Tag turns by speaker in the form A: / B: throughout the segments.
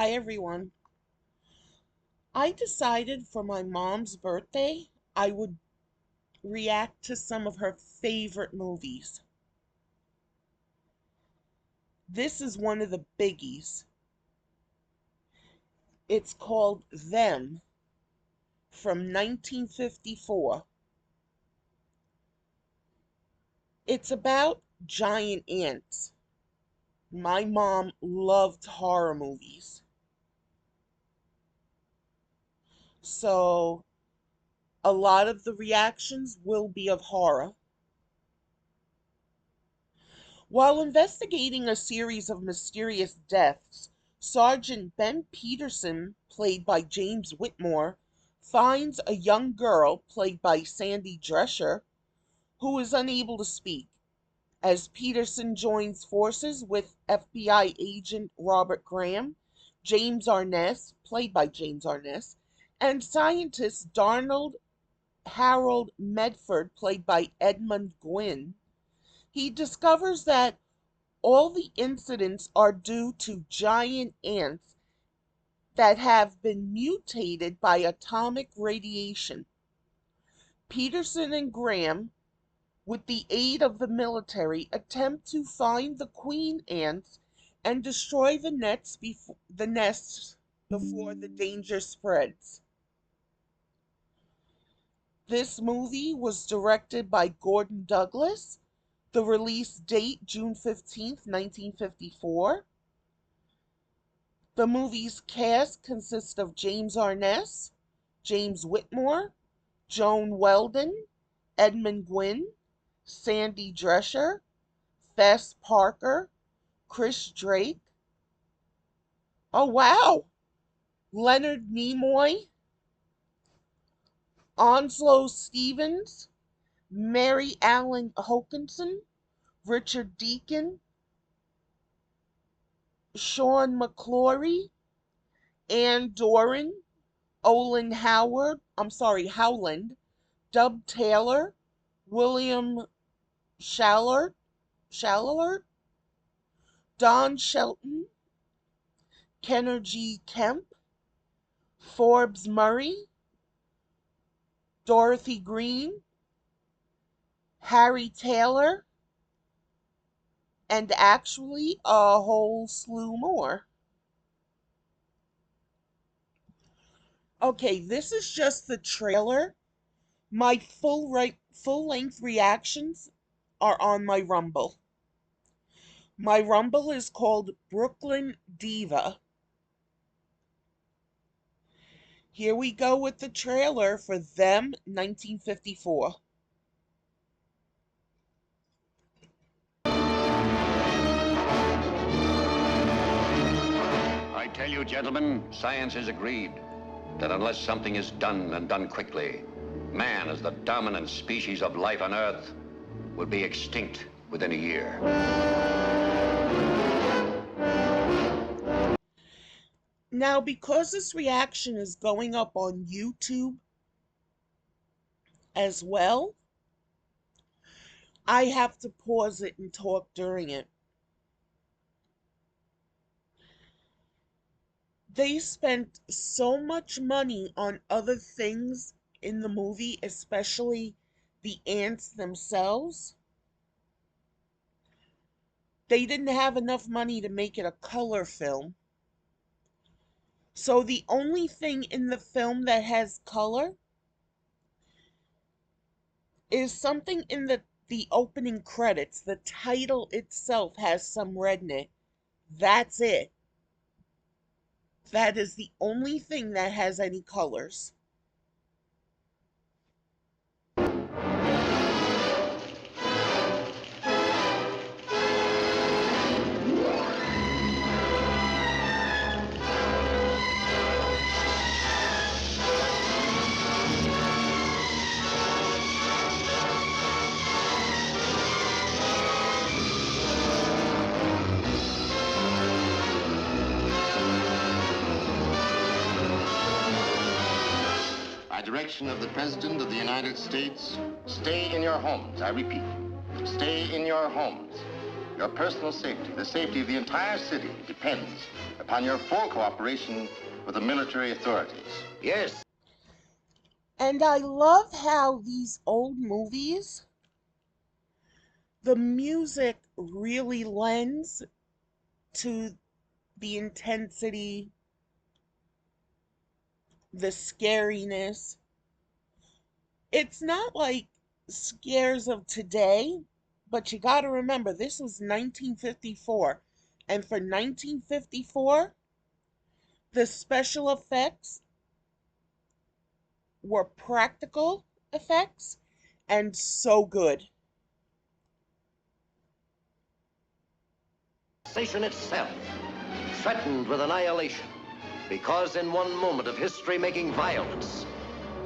A: Hi everyone. I decided for my mom's birthday I would react to some of her favorite movies. This is one of the biggies. It's called Them from 1954. It's about giant ants. My mom loved horror movies. So a lot of the reactions will be of horror. While investigating a series of mysterious deaths, Sergeant Ben Peterson, played by James Whitmore, finds a young girl, played by Sandy Drescher, who is unable to speak. As Peterson joins forces with FBI agent Robert Graham, James Arness, played by James Arness, and scientist Donald Harold Medford, played by Edmund Gwynn, he discovers that all the incidents are due to giant ants that have been mutated by atomic radiation. Peterson and Graham, with the aid of the military, attempt to find the queen ants and destroy the nests before the danger spreads. This movie was directed by Gordon Douglas. The release date June 15th, 1954. The movie's cast consists of James Arness, James Whitmore, Joan Weldon, Edmund Gwynn, Sandy Drescher, Fess Parker, Chris Drake. Oh wow! Leonard Nimoy, Onslow Stevens, Mary Allen Hokinson, Richard Deacon, Sean McClory, Ann Doran, Howland, Dub Taylor, William Shallert, Don Shelton, Kenner G. Kemp, Forbes Murray, Dorothy Green, Harry Taylor, and actually a whole slew more. Okay, this is just the trailer. My full-length reactions are on my Rumble. My Rumble is called Brooklyn Diva. Here we go with the trailer for Them 1954.
B: I tell you, gentlemen, science has agreed that unless something is done and done quickly, man, as the dominant species of life on Earth, will be extinct within a year.
A: Now, because this reaction is going up on YouTube as well, I have to pause it and talk during it. They spent so much money on other things in the movie, especially the ants themselves. They didn't have enough money to make it a color film. So the only thing in the film that has color is something in the opening credits. The title itself has some red in it. That's it. That is the only thing that has any colors.
C: By direction of the President of the United States, stay in your homes. I repeat, stay in your homes. Your personal safety, the safety of the entire city, depends upon your full cooperation with the military authorities.
B: Yes.
A: And I love how these old movies, the music really lends to the intensity, the scariness. It's not like scares of today, but you got to remember this was 1954. And for 1954, the special effects were practical effects and so good.
B: Civilization itself, threatened with annihilation, because in one moment of history-making violence,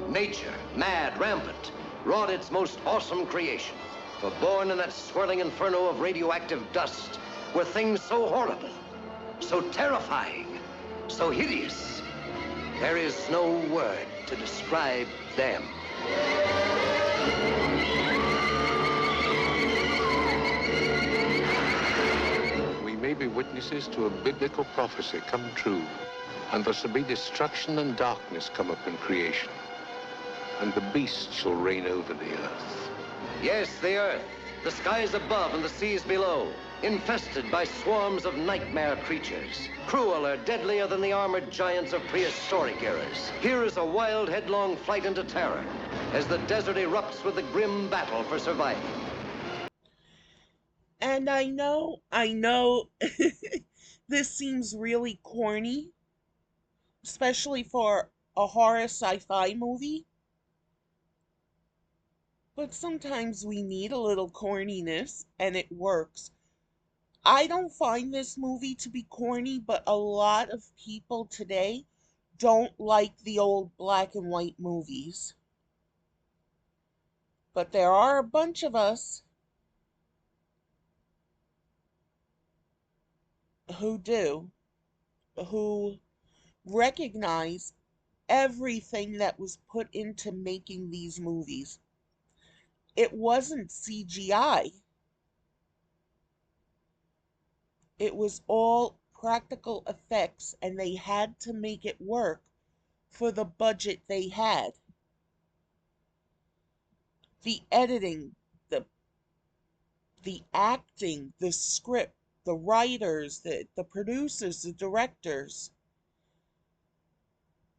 B: nature, mad, rampant, wrought its most awesome creation. For born in that swirling inferno of radioactive dust were things so horrible, so terrifying, so hideous. There is no word to describe them.
D: We may be witnesses to a biblical prophecy come true, and there shall be destruction and darkness come upon creation, and the beast shall reign over the earth.
B: Yes, the earth, the skies above and the seas below, infested by swarms of nightmare creatures, crueler, deadlier than the armored giants of prehistoric eras. Here is a wild, headlong flight into terror as the desert erupts with the grim battle for survival.
A: And I know, this seems really corny, especially for a horror sci-fi movie. But sometimes we need a little corniness, and it works. I don't find this movie to be corny, but a lot of people today don't like the old black and white movies. But there are a bunch of us who do, who recognize everything that was put into making these movies. It wasn't CGI. It was all practical effects, and they had to make it work for the budget they had. The editing, the acting, the script, the writers, the producers, the directors,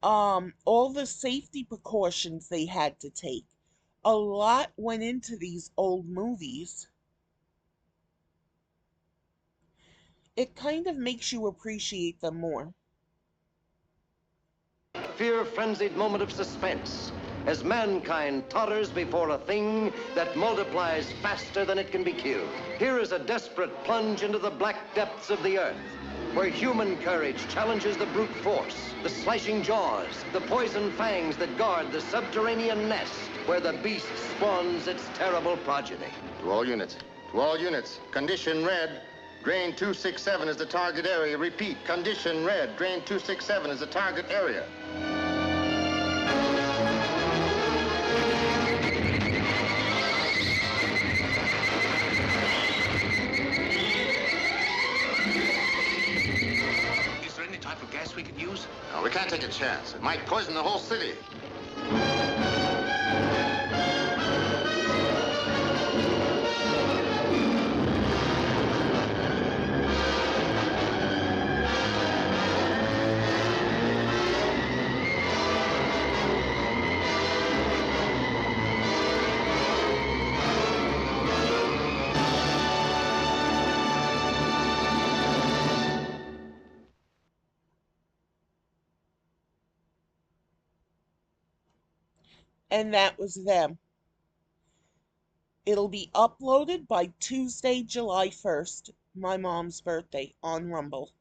A: all the safety precautions they had to take. A lot went into these old movies. It kind of makes you appreciate them more.
B: Fear-frenzied moment of suspense as mankind totters before a thing that multiplies faster than it can be killed. Here is a desperate plunge into the black depths of the earth, where human courage challenges the brute force, the slashing jaws, the poison fangs that guard the subterranean nest, where the beast spawns its terrible progeny.
C: To all units, condition red. Drain 267 is the target area. Repeat, condition red. Drain 267 is the target area.
E: Is there any type of gas we could use?
C: No, we can't take a chance. It might poison the whole city.
A: And that was them. It'll be uploaded by Tuesday, July 1st, my mom's birthday, on Rumble.